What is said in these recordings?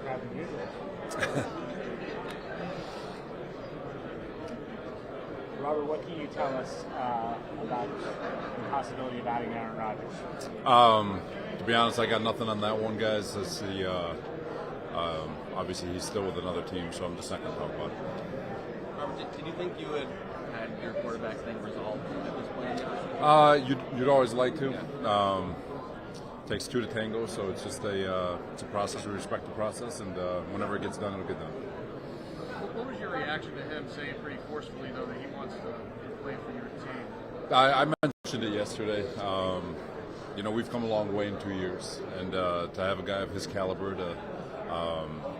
crowd than usual. Robert, what can you tell us about the possibility of adding Aaron Rodgers? To be honest, I got nothing on that one, guys. That's obviously he's still with another team, so I'm just not going to talk about it. Robert, did you think you had your quarterback thing resolved at this point? You'd always like to. Yeah. Takes two to tango, so it's just it's a process. We respect the process, and whenever it gets done, it'll get done. What was your reaction to him saying pretty forcefully, though, that he wants to play for your team? I mentioned it yesterday. We've come a long way in 2 years, and to have a guy of his caliber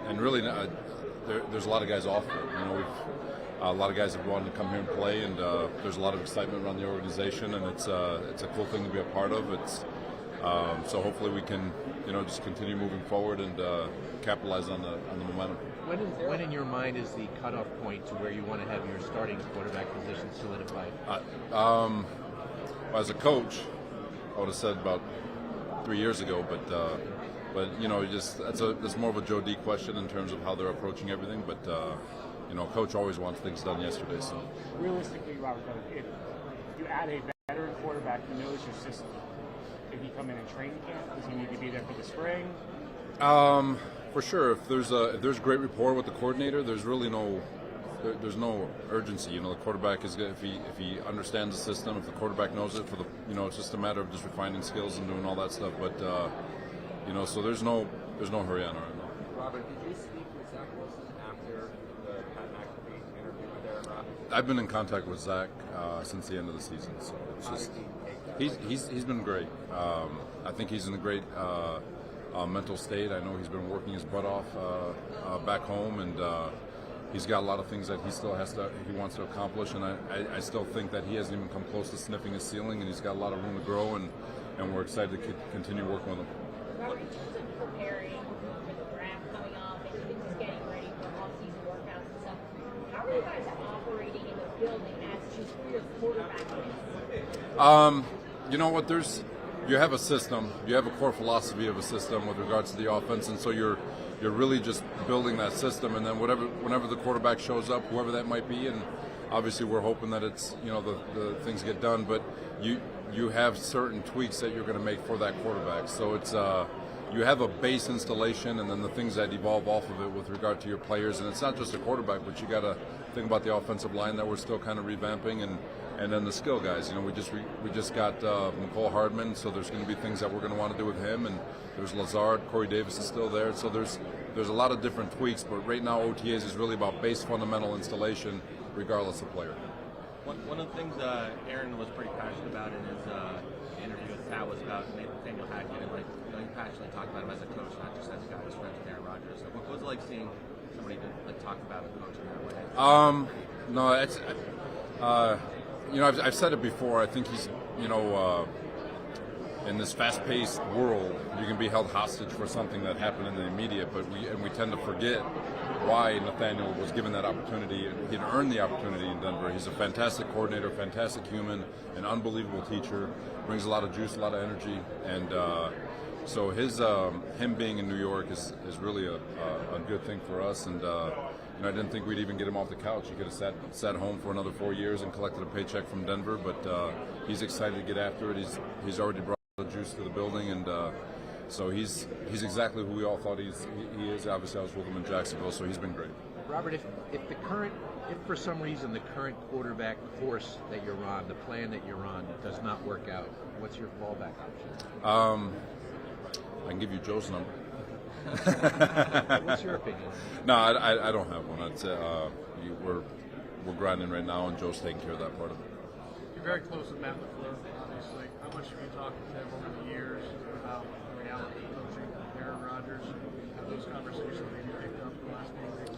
and really, there's a lot of guys off it. A lot of guys have wanted to come here and play, and there's a lot of excitement around the organization, and it's a cool thing to be a part of. So hopefully we can, just continue moving forward and capitalize on the momentum. When in your mind is the cutoff point to where you want to have your starting quarterback position solidified? As a coach, I would have said about 3 years ago, but that's more of a Joe D question in terms of how they're approaching everything. But coach always wants things done yesterday. So realistically, Robert, if you add a veteran quarterback who knows your system, did he come in training camp? Does he need to be there for the spring? For sure. If there's great rapport with the coordinator, there's really no urgency. The quarterback is good if he understands the system. If the quarterback knows it, it's just a matter of just refining skills and doing all that stuff. But so there's no hurry on it right now. Robert, did you speak with Zach Wilson after the Pat McAfee interview with Aaron Rodgers? I've been in contact with Zach since the end of the season, so it's just he's been great. I think he's in a great mental state. I know he's been working his butt off back home, and he's got a lot of things that he wants to accomplish, and I still think that he hasn't even come close to sniffing his ceiling, and he's got a lot of room to grow, and we're excited to continue working with him. Robert, in terms of preparing for the draft coming up and even just getting ready for off-season workouts and stuff, how are you guys operating in the building as just who your quarterback is? You know what? You have a system. You have a core philosophy of a system with regards to the offense, and so you're really just building that system. And then whenever the quarterback shows up, whoever that might be, and obviously we're hoping that it's the things get done, but you have certain tweaks that you're going to make for that quarterback. So it's you have a base installation, and then the things that evolve off of it with regard to your players. And it's not just a quarterback, but you got to think about the offensive line that we're still kind of revamping, and then the skill guys. We just got McCole Hardman, so there's going to be things that we're going to want to do with him. And there's Lazard, Corey Davis is still there. So there's a lot of different tweaks. But right now, OTAs is really about base fundamental installation, regardless of player. One of the things Aaron was pretty passionate about in his interview with Pat was about Nathaniel Hackett, and he passionately talked about him as a coach, not just as a guy who's friends with Aaron Rodgers. So what was it like seeing somebody talk about a coach in that way? No, it's I've said it before. I think he's in this fast-paced world, you can be held hostage for something that happened in the immediate, but we tend to forget why Nathaniel was given that opportunity. He had earned the opportunity in Denver. He's a fantastic coordinator, fantastic human, an unbelievable teacher, brings a lot of juice, a lot of energy, and so him being in New York is really a good thing for us. And I didn't think we'd even get him off the couch. He could have sat home for another 4 years and collected a paycheck from Denver, but he's excited to get after it. He's already brought the juice to the building, and so he's exactly who we all thought he is. Obviously, I was with him in Jacksonville, so he's been great. Robert, if for some reason the current quarterback course that you're on, the plan that you're on, does not work out, what's your fallback option? I can give you Joe's number. What's your opinion? No, I don't have one. We're grinding right now, and Joe's taking care of that part of it. You're very close with Matt LaFleur, obviously. How much have you talked to him over the years about the reality of coaching Aaron Rodgers? Have those conversations maybe picked up the last few weeks?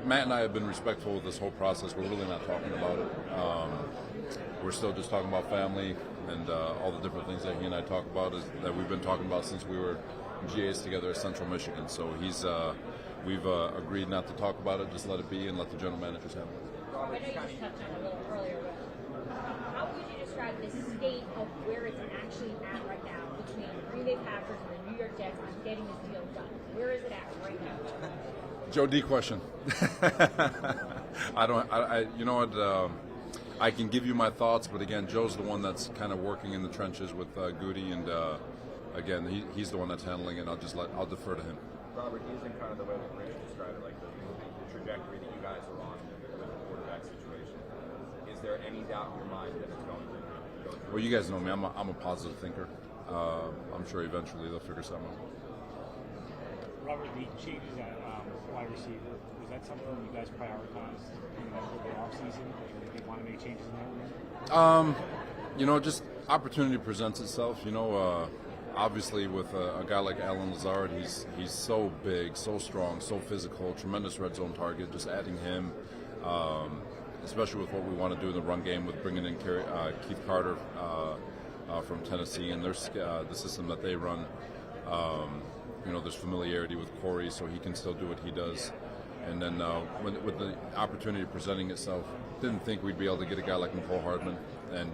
Matt and I have been respectful of this whole process. We're really not talking about it. We're still just talking about family and all the different things that he and I talk about that we've been talking about since we were GAs together at Central Michigan. So we've agreed not to talk about it, just let it be and let the general managers handle it. I know you just touched on it a little earlier, but how would you describe the state of where it's actually at right now between Green Bay Packers Raptors and the New York Jets on getting this deal done? Where is it at right now? Joe D question. You know what? I can give you my thoughts, but again, Joe's the one that's kind of working in the trenches with Goody, and again, he's the one that's handling it. I'll defer to him. Robert, using kind of the way that Rich described it, like the trajectory that you guys are on with the quarterback situation, is there any doubt in your mind that it's going to go through? Well, you guys know me. I'm a positive thinker. I'm sure eventually they'll figure something out. Robert, the changes at wide receiver, was that something you guys prioritized in the offseason? Did you want to make changes in that? You know, just opportunity presents itself. You know, obviously with a guy like Alan Lazard, he's so big, so strong, so physical, tremendous red zone target. Just adding him, especially with what we want to do in the run game with bringing in Keith Carter from Tennessee and the system that they run. You know, there's familiarity with Corey, so he can still do what he does. And then with the opportunity presenting itself, didn't think we'd be able to get a guy like Nicole Hardman. And,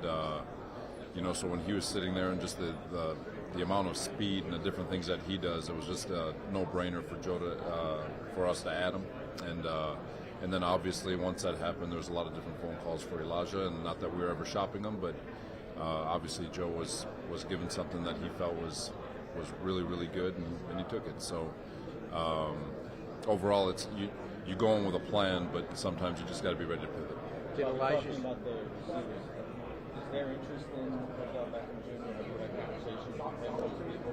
you know, so when he was sitting there and just the amount of speed and the different things that he does, it was just a no-brainer for Joe for us to add him. And then obviously once that happened, there was a lot of different phone calls for Elijah, and not that we were ever shopping him, but obviously Joe was given something that he felt was really, really good, and he took it. So overall, it's you go in with a plan, but sometimes you just got to be ready to pivot. Did Elijah? About the receivers, is there interest in Odell Beckham Jr.? Have you had conversations with those people?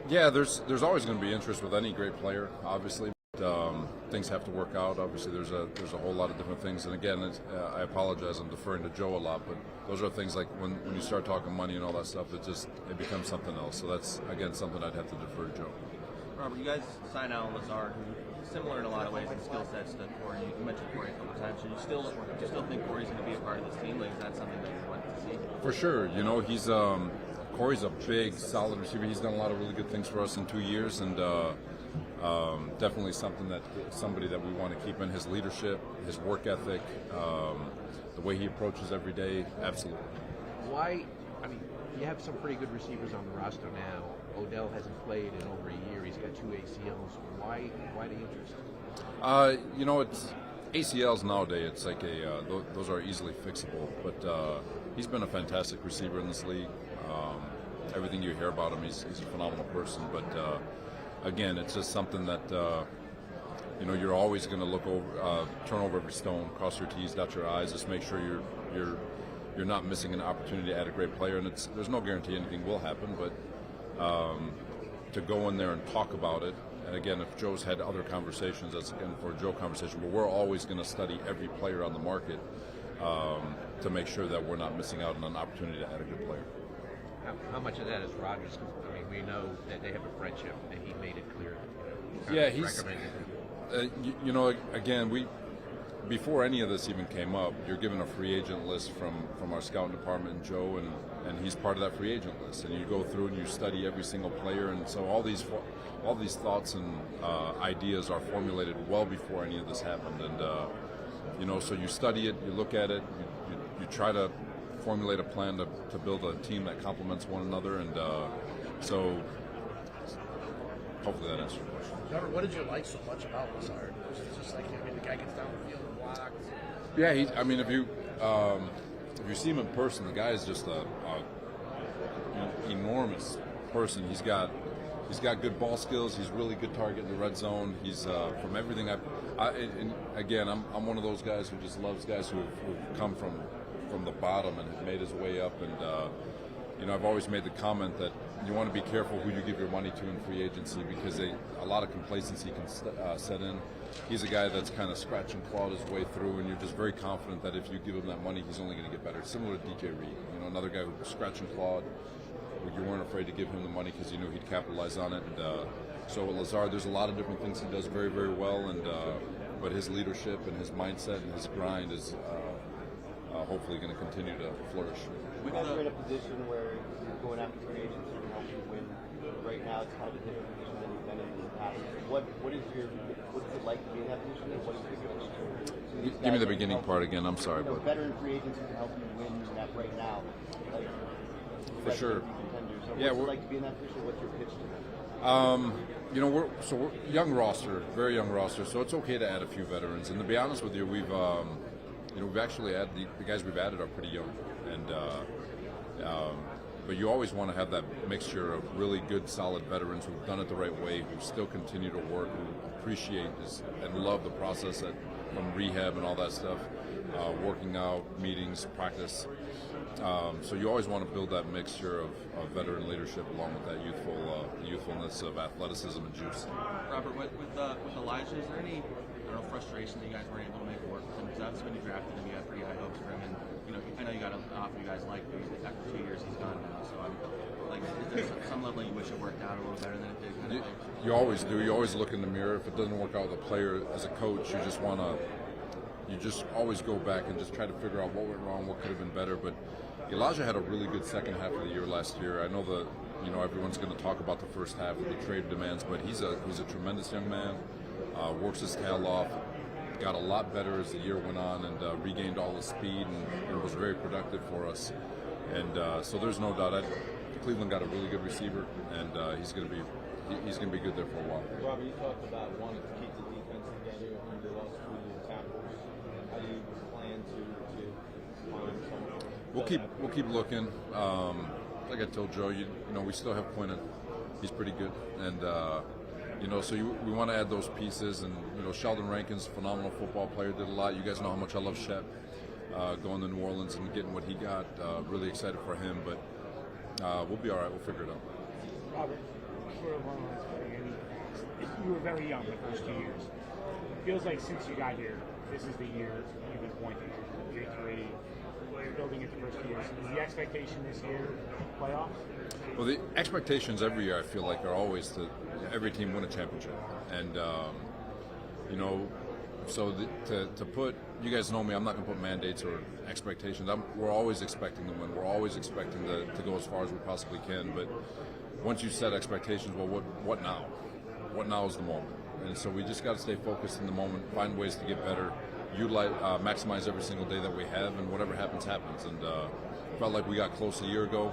Yeah, there's always going to be interest with any great player, obviously. But, things have to work out. Obviously, there's a whole lot of different things. And again, I apologize. I'm deferring to Joe a lot, but those are things like when you start talking money and all that stuff, it becomes something else. So that's again something I'd have to defer to Joe. Robert, you guys signed Alan Lazard, who's similar in a lot of ways in skill sets to Corey. You mentioned Corey a couple times. So you still think Corey's going to be a part of this team? Like, is that something that you want to see? For sure. You know, he's Corey's a big, solid receiver. He's done a lot of really good things for us in 2 years, and definitely somebody that we want to keep in. His leadership, his work ethic, the way he approaches every day. Absolutely. Why? I mean, you have some pretty good receivers on the roster now. Odell hasn't played in over a year. He's got 2 ACLs. Why the interest? You know, it's ACLs nowadays. It's like those are easily fixable. But he's been a fantastic receiver in this league. Everything you hear about him, he's a phenomenal person. But again, it's just something that you know, you're always going to look over, turn over every stone, cross your T's, dot your I's, just make sure you're not missing an opportunity to add a great player. And there's no guarantee anything will happen, but to go in there and talk about it. And again, if Joe's had other conversations, that's again for a Joe conversation. But we're always going to study every player on the market to make sure that we're not missing out on an opportunity to add a good player. How much of that is Rodgers? I mean, we know that they have a friendship, and he made it clear. Yeah, he's. You know, again, before any of this even came up, you're given a free agent list from our scouting department and Joe, and he's part of that free agent list. And you go through and you study every single player, and so all these thoughts and ideas are formulated well before any of this happened. And you know, so you study it, you look at it, you try to formulate a plan to build a team that complements one another, and so hopefully that answers your question. Robert, what did you like so much about Lazard? Was it just like, I mean, the guy gets down the field and blocks? Yeah, I mean, if you see him in person, the guy is just an enormous person. He's got good ball skills. He's really good target in the red zone. He's from everything and again, I'm one of those guys who just loves guys who've come from the bottom and have made his way up. And you know, I've always made the comment that you want to be careful who you give your money to in free agency, because a lot of complacency can set in. He's a guy that's kind of scratch and clawed his way through, and you're just very confident that if you give him that money, he's only going to get better. Similar to DJ Reed, you know, another guy who scratch and clawed. You weren't afraid to give him the money because you knew he'd capitalize on it. And so with Lazard, there's a lot of different things he does very, very well, and but his leadership and his mindset and his grind is hopefully going to continue to flourish. You guys are in a position where you're going after free agents who can help you win. Right now, it's kind of a different position than you've been in the past. What's it like to be in that position, and what is the future? Give me the beginning part again. I'm sorry, but veteran free agents who can help you win right now. Like, for sure. Contenders So Yeah, what's it like to be in that position? What's your pitch to them? You know, we're young roster, very young roster, so it's okay to add a few veterans. And to be honest with you, we've actually added the guys we've added are pretty young, and but you always want to have that mixture of really good, solid veterans who've done it the right way, who still continue to work, who appreciate this and love the process from rehab and all that stuff, working out, meetings, practice. So you always want to build that mixture of veteran leadership along with that youthfulness of athleticism and juice. Robert, with Elijah, is there any frustration that you guys weren't able to make it work with him? Because obviously when you drafted him, you had pretty high hopes for him, and I know you got an offer you guys like, but after 2 years he's gone now. So I'm like, is there some level you wish it worked out a little better than it did? You always do. You always look in the mirror. If it doesn't work out with a player, as a coach, you just always go back and just try to figure out what went wrong, what could have been better. But Elijah had a really good second half of the year last year. I know everyone's going to talk about the first half of the trade demands, but he's a tremendous young man. Works his tail off. Got a lot better as the year went on, and regained all his speed, and was very productive for us. And so there's no doubt. Cleveland got a really good receiver, and he's going to be good there for a while. Robert, you talked about wanting to keep the defense together. You lost 2 of your tackles. How do you plan to find someone? We'll keep looking. Like I told Joe, we still have Quinton. He's pretty good, and so we want to add those pieces. And Sheldon Rankin's a phenomenal football player. Did a lot. You guys know how much I love Shep. Going to New Orleans and getting what he got. Really excited for him, but we'll be all right. We'll figure it out. Robert, for one last thing, you were very young the first 2 years. It feels like since you got here, this is the year you've been pointing. Year 3, you're building it the first 2 years. Is the expectation this year playoffs? Well, the expectations every year, I feel like, are always to every team win a championship. And, to put, you guys know me, I'm not going to put mandates or expectations. We're always expecting to win. We're always expecting to go as far as we possibly can. But once you set expectations, well, what now? What now is the moment? And so we just got to stay focused in the moment, find ways to get better, utilize, maximize every single day that we have, and whatever happens, happens. And felt like we got close a year ago.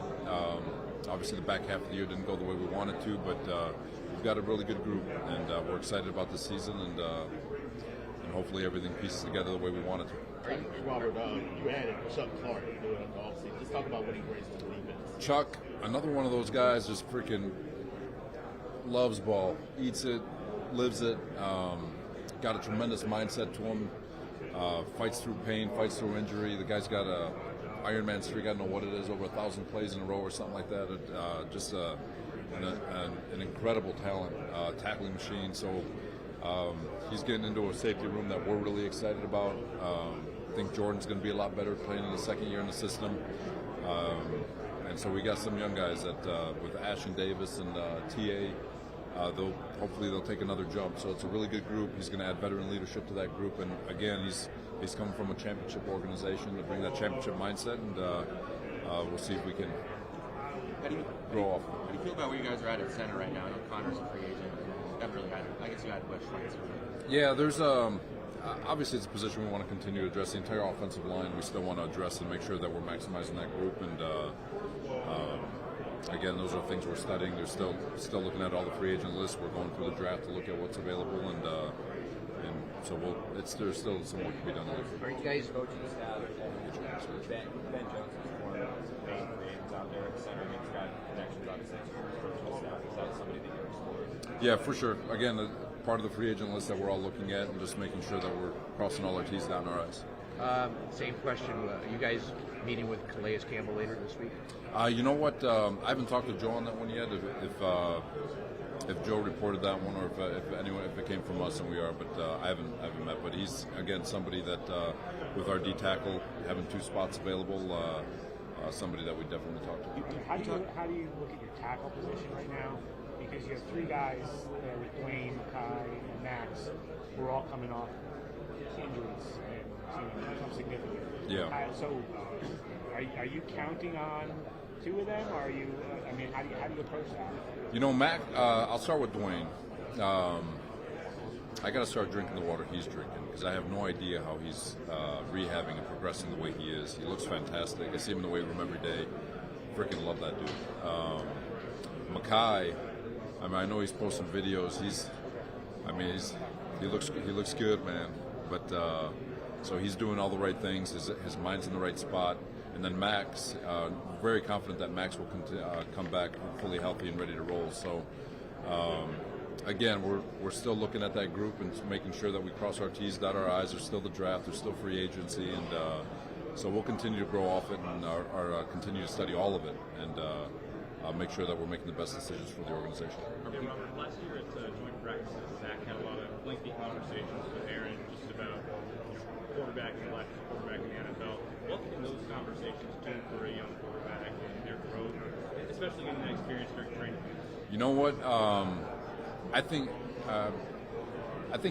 Obviously, the back half of the year didn't go the way we wanted to, but we've got a really good group, and we're excited about this season, and hopefully everything pieces together the way we want it to. Robert, you added Chuck Clark during the offseason. Just talk about what he brings to the defense. Chuck, another one of those guys, just freaking loves ball, eats it, lives it. Got a tremendous mindset to him. Fights through pain, fights through injury. The guy's got a Ironman streak. I don't know what it is, over 1,000 plays in a row or something like that. Just an incredible talent, tackling machine. So he's getting into a safety room that we're really excited about. I think Jordan's going to be a lot better playing in the second year in the system. And so we got some young guys that with Ashton Davis and TA. Hopefully they'll take another jump. So it's a really good group. He's going to add veteran leadership to that group. And again, he's coming from a championship organization to bring that championship mindset. And we'll see if we can grow off. How do you feel about where you guys are at center right now? I know Connor's a free agent. I guess you had Bush right. Yeah, there's obviously it's a position we want to continue to address. The entire offensive line we still want to address and make sure that we're maximizing that group. And again, those are things we're studying. They're still looking at all the free agent lists. We're going through the draft to look at what's available, and so there's still some work to be done there. Great guys. Coaching staff, Ben Jones is one of the main names out there at center. He's got connections, obviously, to the coaching staff. Is that somebody that you're exploring? Yeah, for sure. Again, part of the free agent list that we're all looking at, and just making sure that we're crossing all our T's, dotting our I's. Same question. You guys meeting with Calais Campbell later this week? You know what? I haven't talked to Joe on that one yet. If Joe reported that one, or if it came from us, and we are, but I haven't met. But he's again somebody that with our D tackle having 2 spots available, somebody that we definitely talk to. How do you look at your tackle position right now? Because you have 3 guys with Dwayne, Kai, and Max, who are all coming off injuries and some significant. Yeah. So, are you counting on 2 of them, or are you? How do you approach that? Mac. I'll start with Dwayne. I got to start drinking the water he's drinking, because I have no idea how he's rehabbing and progressing the way he is. He looks fantastic. I see him in the weight room every day. freaking love that dude. Makai, I mean, I know he's posting videos. He looks good, man. But so he's doing all the right things. His mind's in the right spot. And then Max, very confident that Max will come back fully healthy and ready to roll. So again, we're still looking at that group and making sure that we cross our T's, dot our I's. There's still the draft. There's still free agency, and so we'll continue to grow off it and continue to study all of it and make sure that we're making the best decisions for the organization. Yeah, Robert, last year at joint practices, Zach had a lot of lengthy conversations with Aaron just about quarterback in life, quarterback in the NFL. What can those conversations do for a young quarterback and their growth, especially getting that experience during training? You know what? I think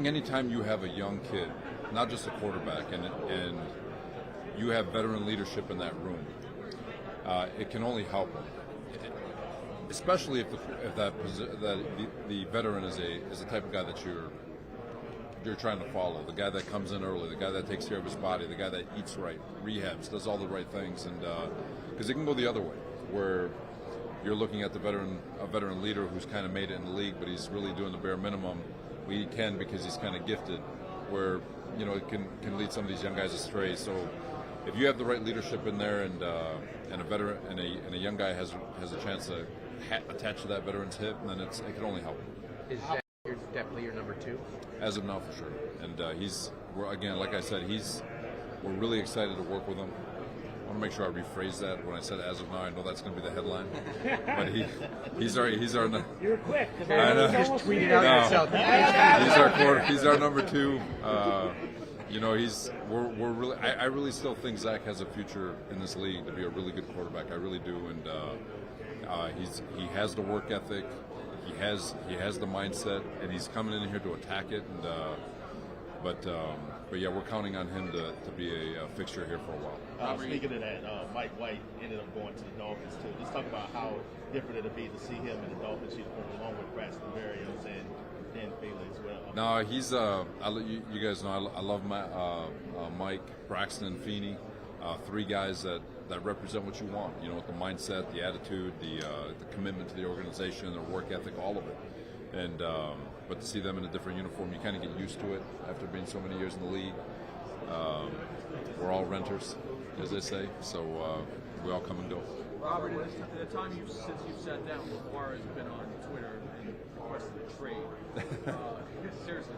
anytime you have a young kid, not just a quarterback, and you have veteran leadership in that room, it can only help them. Especially if the veteran is the type of guy that you're trying to follow, the guy that comes in early, the guy that takes care of his body, the guy that eats right, rehabs, does all the right things, and because it can go the other way, where you're looking at a veteran leader who's kind of made it in the league, but he's really doing the bare minimum. He can because he's kind of gifted, where it can lead some of these young guys astray. So if you have the right leadership in there, and a veteran and a young guy has a chance to attach to that veteran's hip, then it can only help. Is that definitely your number 2? As of now, for sure. And again, like I said, we're really excited to work with him. I want to make sure I rephrase that. When I said as of now, I know that's going to be the headline. But he's our. You're quick. I know. Just tweeted out yourself. He's our number 2. We're really. I really still think Zach has a future in this league to be a really good quarterback. I really do, and he has the work ethic. He has the mindset, and he's coming in here to attack it. And but yeah, we're counting on him to be a fixture here for a while. Speaking of that, Mike White ended up going to the Dolphins too. Just talk about how different it'll be to see him in the Dolphins uniform along with Braxton Berrios and Dan Bailey as well. No, he's you guys know I love Mike, Braxton, and Feeney, 3 guys that represent what you want. With the mindset, the attitude, the commitment to the organization, their work ethic, all of it. And but to see them in a different uniform, you kind of get used to it after being so many years in the league. We're all renters, as they say, so we all come and go. Robert, at the time since you've sat down, Lamar has been on Twitter and requested a trade. Seriously.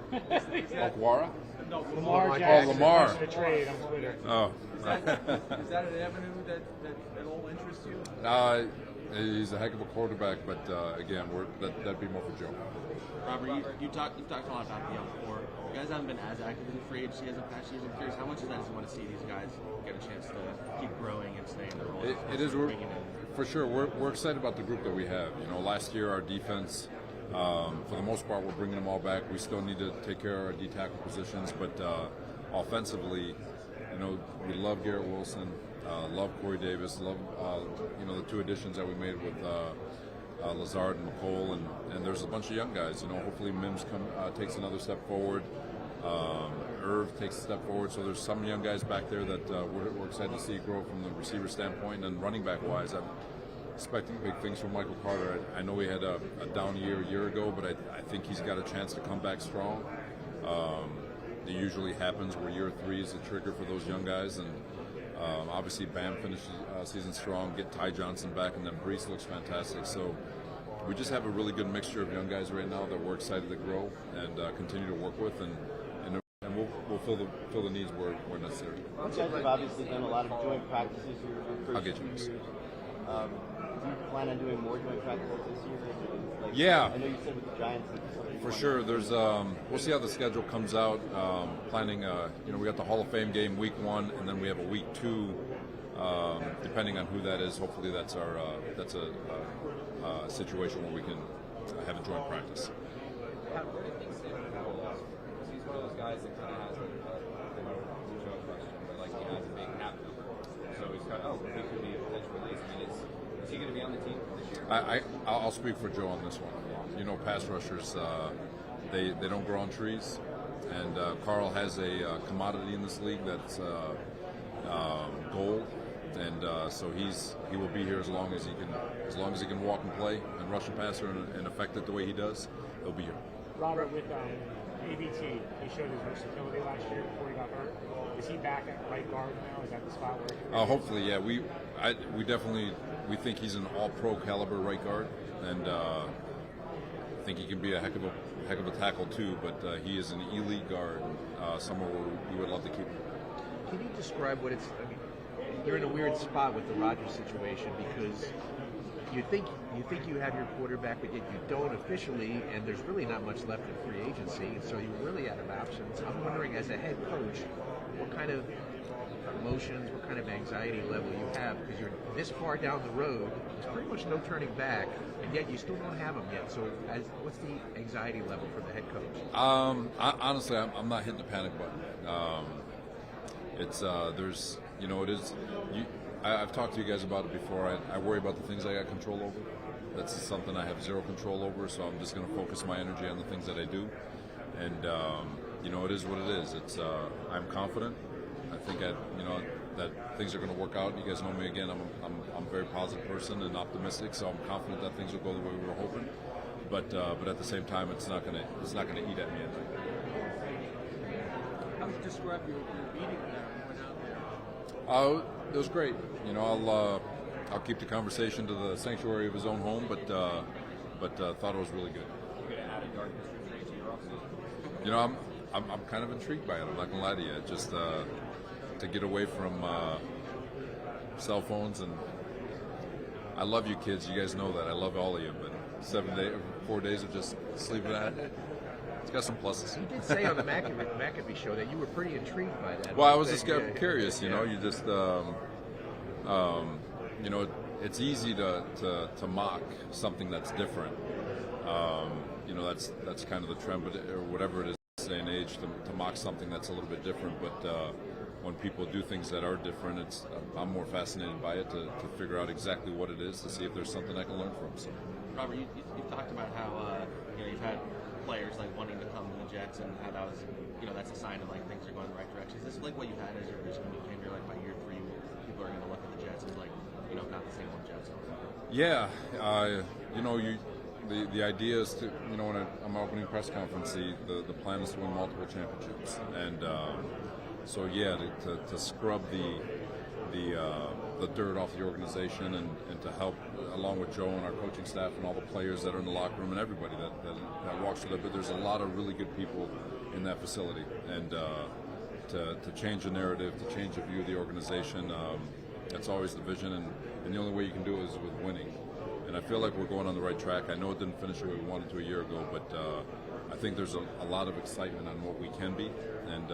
Okwara? No, Lamar Jackson Lamar. requested a trade on Twitter. Oh. Is that an avenue that all interests you? He's a heck of a quarterback, but again, that'd be more for Joe. Robert, you talked a lot about the young core. You guys haven't been as active in the free agency as the past years. I'm curious, how much of that is you want to see these guys get a chance to keep growing and stay in their role? It is for sure. We're excited about the group that we have. Last year our defense, for the most part, we're bringing them all back. We still need to take care of our D tackle positions, but offensively, we love Garrett Wilson, love Corey Davis, love the 2 additions that we made with Lazard and McCole, and there's a bunch of young guys. Hopefully Mims takes another step forward. Irv takes a step forward. So there's some young guys back there that we're excited to see grow from the receiver standpoint. And running back wise, I'm expecting big things from Michael Carter. I know he had a down year a year ago, but I think he's got a chance to come back strong. It usually happens where year 3 is the trigger for those young guys, and obviously Bam finished season strong. Get Ty Johnson back, and then Brees looks fantastic. So we just have a really good mixture of young guys right now that we're excited to grow and continue to work with, and we'll fill the needs where necessary. You guys have obviously done a lot of joint practices your first I'll get you 2 this. years. Do you plan on doing more joint practices this year? Yeah. I know you said with the Giants. For sure. There's we'll see how the schedule comes out. Planning, we got the Hall of Fame game week 1, and then we have a week 2. Depending on who that is, hopefully that's a situation where we can have a joint practice. Where do things stand with Cole Lawson? Because he's one of those guys that kind of has a joke question, but he has a big cap number. So he's kind of, he could be a potential release. I mean, is he going to be on the team this year? I'll speak for Joe on this one. Pass rushers, they don't grow on trees, and Carl has a commodity in this league that's gold, and so he will be here as long as he can walk and play and rush and passer and affect it the way he does. He'll be here. Robert, with ABT, he showed his versatility last year before he got hurt. Is he back at right guard now? Is that the spot where? Hopefully, yeah. We definitely think he's an all-pro caliber right guard, and I think he can be a heck of a tackle too. But he is an elite guard, somewhere where we would love to keep him. Can you describe what it's? I mean, you're in a weird spot with the Rodgers situation because you think you have your quarterback, but yet you don't officially, and there's really not much left in free agency, and so you're really out of options. I'm wondering, as a head coach, what kind of emotions, what kind of anxiety level you have, because you're this far down the road, there's pretty much no turning back, and yet you still don't have them yet. So, what's the anxiety level for the head coach? Honestly, I'm not hitting the panic button. There's, it is. I've talked to you guys about it before. I worry about the things I got control over. That's something I have zero control over, so I'm just going to focus my energy on the things that I do. And, it is what it is. I'm confident. I think that things are going to work out. You guys know me again. I'm a very positive person and optimistic, so I'm confident that things will go the way we were hoping. But at the same time, it's not going to eat at me. How would you describe your meeting there when you went out there? It was great. I'll keep the conversation to the sanctuary of his own home, but thought it was really good. You gonna add a dark history to your offseason? I'm kind of intrigued by it. I'm not gonna lie to you. Just to get away from cell phones, and I love you kids. You guys know that. I love all of you. But 4 days of just sleeping at it. It's got some pluses. You did say on the McAfee show that you were pretty intrigued by that. Well, I was just curious. You just it's easy to mock something that's different. That's kind of the trend, or whatever it is, this day and age, to mock something that's a little bit different. But when people do things that are different, I'm more fascinated by it to figure out exactly what it is, to see if there's something I can learn from. So, Robert, you talked about how you've had players like wanting to come to the Jets, and how that was, that's a sign of like things are going in the right direction. Is this like what you had as your vision when you came here? Like by year 3, people are going to look at the Jets as like, not the same old Jets. Yeah, the idea is to, when I'm opening press conference, the plan is to win multiple championships, and so yeah, to scrub the dirt off the organization and to help, along with Joe and our coaching staff and all the players that are in the locker room and everybody that walks with it. But there's a lot of really good people in that facility, and to change the narrative, to change the view of the organization, that's always the vision, and the only way you can do it is with winning. And I feel like we're going on the right track. I know it didn't finish the way we wanted to a year ago, but I think there's a lot of excitement on what we can be, and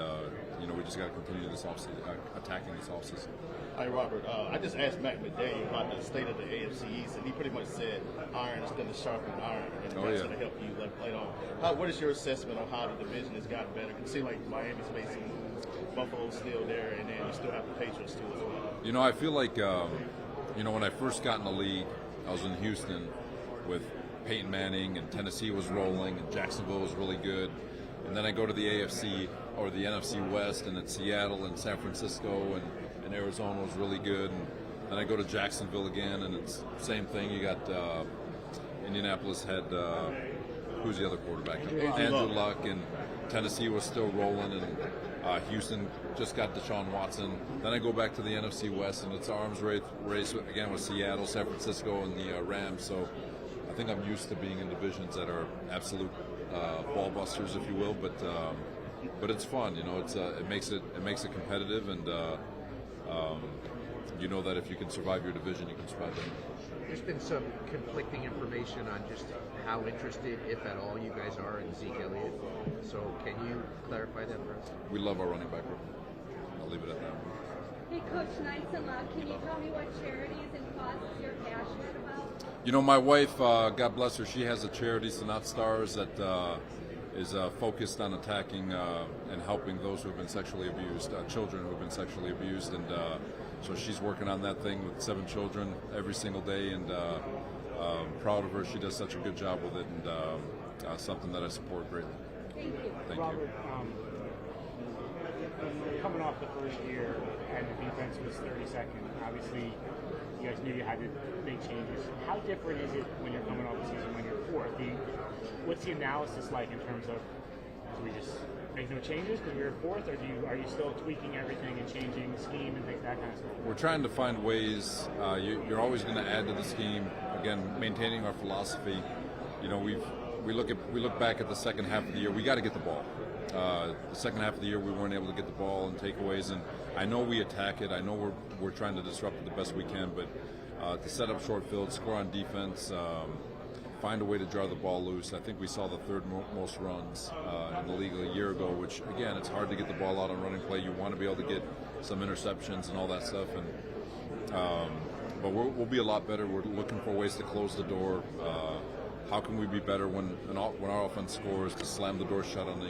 we just got to continue this offseason, attacking this offseason. Hi, Robert. I just asked Matt McDaniel about the state of the AFC East, and he pretty much said iron is going to sharpen iron, and that's going to help you later on. What is your assessment of how the division has gotten better? It seems like Miami's facing moves, Buffalo's still there, and then you still have the Patriots too as well. I feel like, when I first got in the league, I was in Houston with Peyton Manning, and Tennessee was rolling, and Jacksonville was really good. And then I go to the AFC or the NFC West, and it's Seattle and San Francisco, and Arizona was really good. And then I go to Jacksonville again, and it's the same thing. You got Indianapolis had who's the other quarterback? Andrew Luck, and Tennessee was still rolling, and Houston just got Deshaun Watson. Then I go back to the NFC West, and it's arms race again with Seattle, San Francisco, and the Rams. So I think I'm used to being in divisions that are absolute ball busters, if you will. But it's fun, it makes it competitive, and that if you can survive your division, you can survive them. There's been some conflicting information on just how interested, if at all, you guys are in Zeke Elliott. So can you clarify that for us? We love our running back room. I'll leave it at that. Hey, Coach, nice and loud. Can you tell me what charities and causes you're passionate about? My wife, God bless her, she has a charity, Sanat Stars, that is focused on attacking and helping those who have been sexually abused, children who have been sexually abused, and so she's working on that thing with 7 children every single day, and proud of her. She does such a good job with it, and something that I support greatly. Thank you. Thank Robert, you. coming off the first year and the defense was 32nd, obviously you guys knew you had to make changes. How different is it when you're coming off the season when you're fourth? What's the analysis like in terms of, do we just make no changes because we were fourth, or are you still tweaking everything and changing the scheme and that kind of stuff? We're trying to find ways. You're always going to add to the scheme. Again, maintaining our philosophy. You know, we look back at the second half of the year. We got to get the ball. The second half of the year, we weren't able to get the ball and takeaways. And I know we attack it. I know we're trying to disrupt it the best we can. But to set up short field, score on defense, find a way to jar the ball loose. I think we saw the third most runs in the league a year ago. Which again, it's hard to get the ball out on running play. You want to be able to get some interceptions and all that stuff. And but we'll be a lot better. We're looking for ways to close the door. How can we be better when our offense scores, to slam the door shut on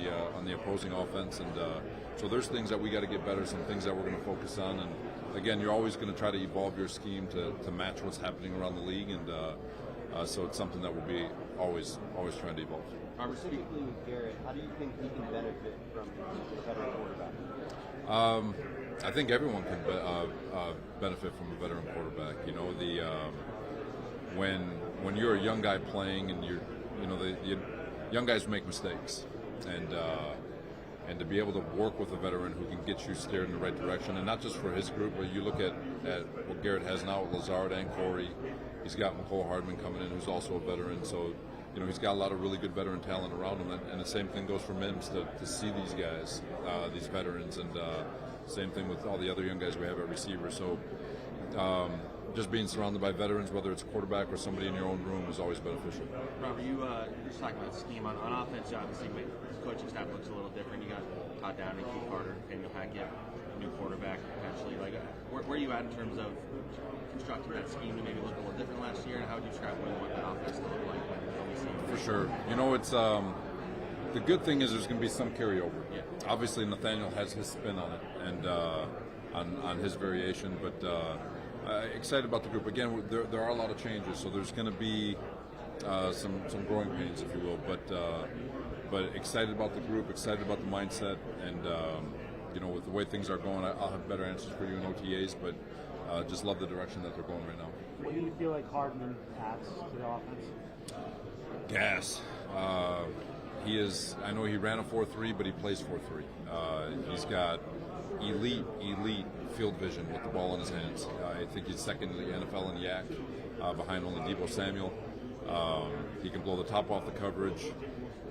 the opposing offense? And so there's things that we got to get better, some things that we're going to focus on. And again, you're always going to try to evolve your scheme to match what's happening around the league. And so it's something that we'll be always trying to evolve. Specifically with Garrett, how do you think he can benefit from a veteran quarterback? I think everyone can benefit from a veteran quarterback. You know, when you're a young guy playing, and the young guys make mistakes, and to be able to work with a veteran who can get you steered in the right direction, and not just for his group, but you look at what Garrett has now with Lazard and Corey. He's got McCole Hardman coming in, who's also a veteran. So, you know, he's got a lot of really good veteran talent around him, and the same thing goes for Mims to see these guys, these veterans, and same thing with all the other young guys we have at receiver. So just being surrounded by veterans, whether it's a quarterback or somebody in your own room, is always beneficial. Robert, you just talking about scheme on offense. Obviously, the coaching staff looks a little different. You got Todd Downing, Keith Carter, Daniel Hackett, new quarterback potentially. Like, where are you at in terms of constructing that scheme to maybe look a little different last year? And how would you describe what you want that offense to look like when we see it? For sure. You know, it's the good thing is there's going to be some carryover. Yeah. Obviously, Nathaniel has his spin on it and on his variation, but excited about the group. Again, there are a lot of changes, so there's going to be some growing pains, if you will. But excited about the group, excited about the mindset, and you know, with the way things are going, I'll have better answers for you in OTAs. But just love the direction that they're going right now. What do you feel like Hardman adds to the offense? Gas. He is. I know he ran a 4.3, but he plays 4.3. He's got elite field vision with the ball in his hands. I think he's second in the NFL in yak, behind only Deebo Samuel. He can blow the top off the coverage.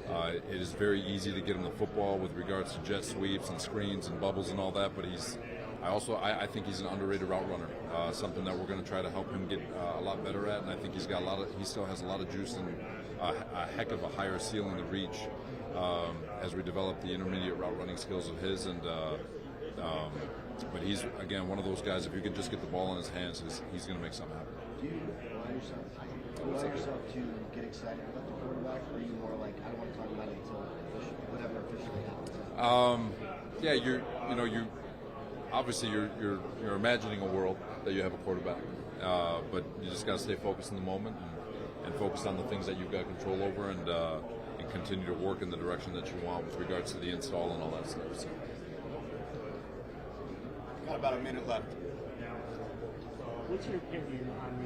It is very easy to get him the football with regards to jet sweeps and screens and bubbles and all that. But I think he's an underrated route runner. Something that we're going to try to help him get a lot better at. And I think he still has a lot of juice and a heck of a higher ceiling to reach as we develop the intermediate route running skills of his. And but he's, again, one of those guys, if you can just get the ball in his hands, he's going to make something happen. Do you allow yourself to get excited about the quarterback, or are you more like, I don't want to talk about it until whatever officially happens? Yeah, you obviously you're imagining a world that you have a quarterback, but you just got to stay focused in the moment and focus on the things that you've got control over, and continue to work in the direction that you want with regards to the install and all that stuff. So. Got about a minute left. What's your opinion on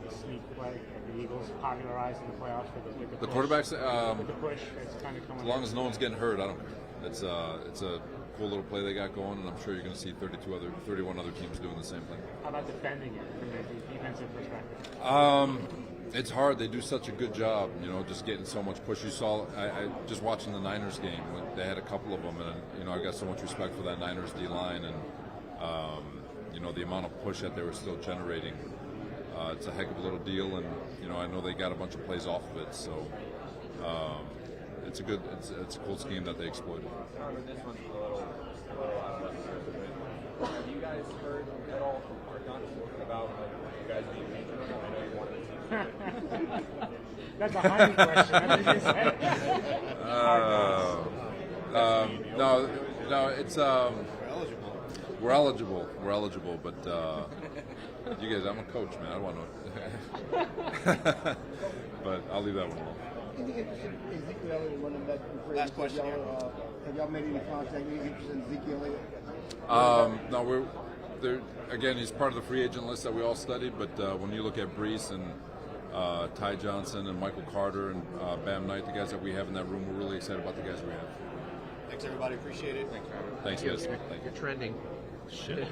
the sneak play that the Eagles popularized in the playoffs with the quarterbacks? With the push that's kind of coming. As long as no one's getting hurt, I don't care. It's a cool little play they got going, and I'm sure you're going to see 31 other teams doing the same thing. How about defending it from a defensive perspective? It's hard. They do such a good job, just getting so much push. You saw, I just watching the Niners game, when they had a couple of them, and I got so much respect for that Niners D-line, and the amount of push that they were still generating. It's a heck of a little deal, and I know they got a bunch of plays off of it, so it's a cool scheme that they exploited. This one's a little out of left field. Have you guys heard at all from Mark Johnson about you guys being major? I know you wanted to. That's a hiding question. I didn't say. No, it's we're eligible, but you guys, I'm a coach, man. I don't want to. But I'll leave that one alone. Any interest in Ezekiel Elliott running back? Last question here. Have y'all made any contact? Any interest in Ezekiel Elliott? No, we're there again. He's part of the free agent list that we all studied. But when you look at Brees and Ty Johnson and Michael Carter and Bam Knight, the guys that we have in that room, we're really excited about the guys we have. Thanks, everybody. Appreciate it. Thanks, guys. You're trending. Shit.